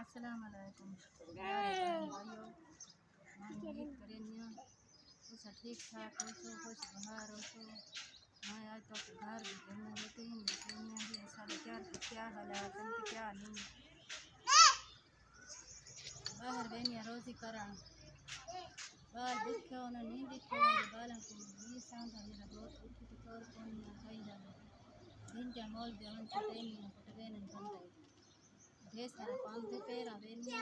अस्सलामुअलैकुम। ठीक ठाक हो सो खुश बाहर हो सो मैं आज तो घर भी घूमने देती हूँ साढ़े क्या हालात क्या नहीं बाहर बेनिया रोजी करा बाल दुखे उन्हें नहीं दिखे मेरे बालों को नहीं सांधा मेरा बहुत उठी तो तौर कौन कहीं जाने दिन क्या मोल देवन पटेनिया पटवेन बनते ढेर सारा पाम थे पेरा बेनिया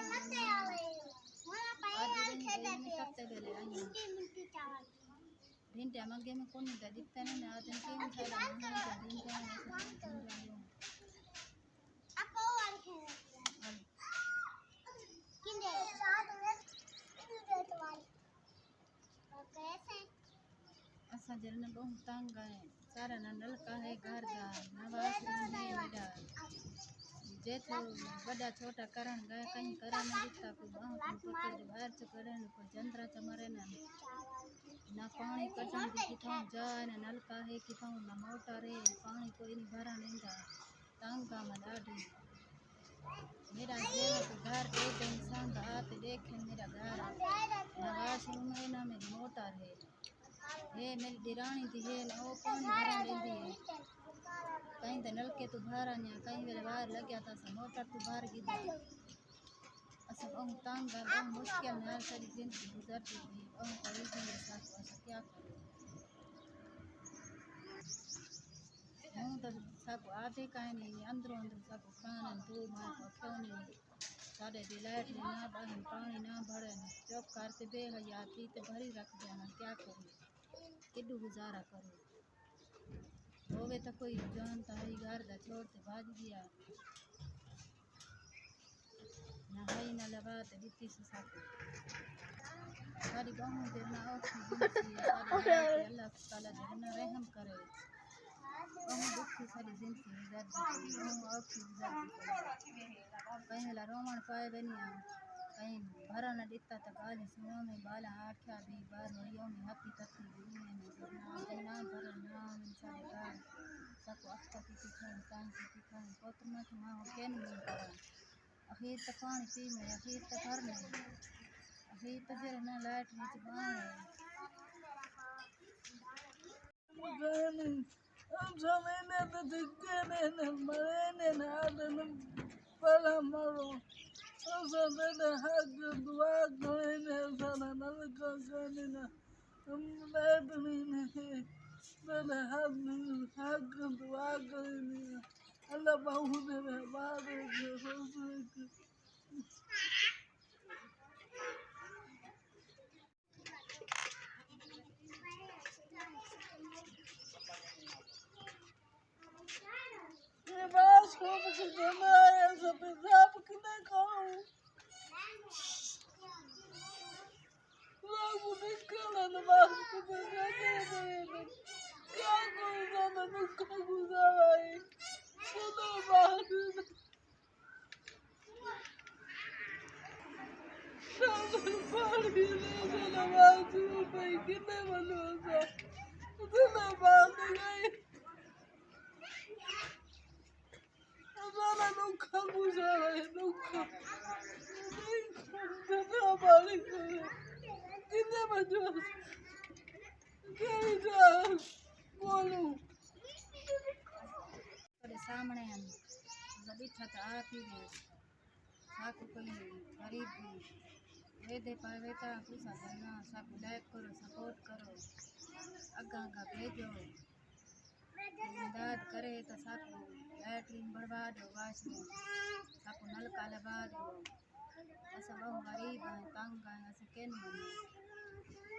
आज दिन बेनिया करते बेले आइया दिन क्या मगे में कौन नहीं दिखता नहीं ना दिन के में सारा दिन क्या दिन असा जरना बहुत तंग है सारा नल का है घर का नवाज है मेरा जे तो बड़ा छोटा करण गए कहीं करा नहीं दिखता कोई बहुत पकड़ बाहर से करे कोई जंतरा चमरे ना पानी कटन दी किथों जाए ना नलका है किथों ना मोटर है पानी कोई नहीं भरा नहीं जा तंग का मलाडी मेरा जेल तो घर देख इंसान आते देखे मेरा घर नवाज में ना मेरी मोटर है ये मेरी दिरानी थी है ना वो पानी भरा लेती है कहीं तो नलके तो भरा नहीं कहीं मेरे बाहर लग गया था मोटर तो बाहर गिर असल बहुत तंग है बहुत मुश्किल में हर सारी जिंदगी गुजरती थी बहुत करीब मेरे साथ क्या करूँ हूँ तो सब आते कहीं नहीं अंदरों अंदर सब खाना दो माँ को क्यों नहीं साढ़े लाइट ना बहन पानी ना भरे चौक करते बेहयाती तो भरी रख देना क्या करूँ किड्डू गुजारा करूँ होवे तो कोई जान तारी घर दा छोड़ते भाज दिया ना है ना लगा तो बिती से सब सारी गाँव में ना औखी जिंदगी सारी अल्लाह ताला जन्ना रहम करे गाँव दुखी सारी जिंदगी गुजरती गाँव औखी गुजरती कहीं ला रोमन पाए बनिया कहीं भरा न दिखता तो गाली सुनो में बाला आख्या भी बार मरियों में हाथी तथी में ना भरा ना सारे घर सब अफ्ता की खान तान की खान पोत्र में मां केन में करा अखीर तक पानी पी में अखीर तक घर में अखीर तक जर ना लाइट में बाण हम समय तो दिखते ने मरे ने नादन पर मरो सब हक दुआ करे ने सारा नल का करे ना हम बैठ नहीं मैंने हक दुआ करे अल्लाह बहुत ने बात ये बात को करना है सब कितना कहूँ लोग निकला ना बात को करना क्या कोई ज़्यादा नुक्का गुजारा है सुनो बात पानी ले सुनो बात सुनो भाई कितने मनोसा सुनो बात गई ज़्यादा नुक्का गुजारा है नुक्का कितना पानी कितने मनोसा क्या बोलूं तेरे सामने हम जब इच्छा तो आप ही दे साकु कोई गरीब दे दे पावे तो कुछ करना साकु लाइक करो सपोर्ट करो अग्गा अग्गा भेजो इमदाद करे तो साकु लैट्रिन बढ़वा दो वाशरूम साकु नलका लगा दो ऐसा बहुत गरीब है तंग है ऐसे केन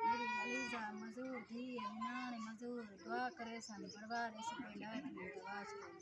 मेरी अलीजा मजूर थी नान मजूर दुआ करे सन बढ़वा दे से कोई लैट्रिन तो वाशरूम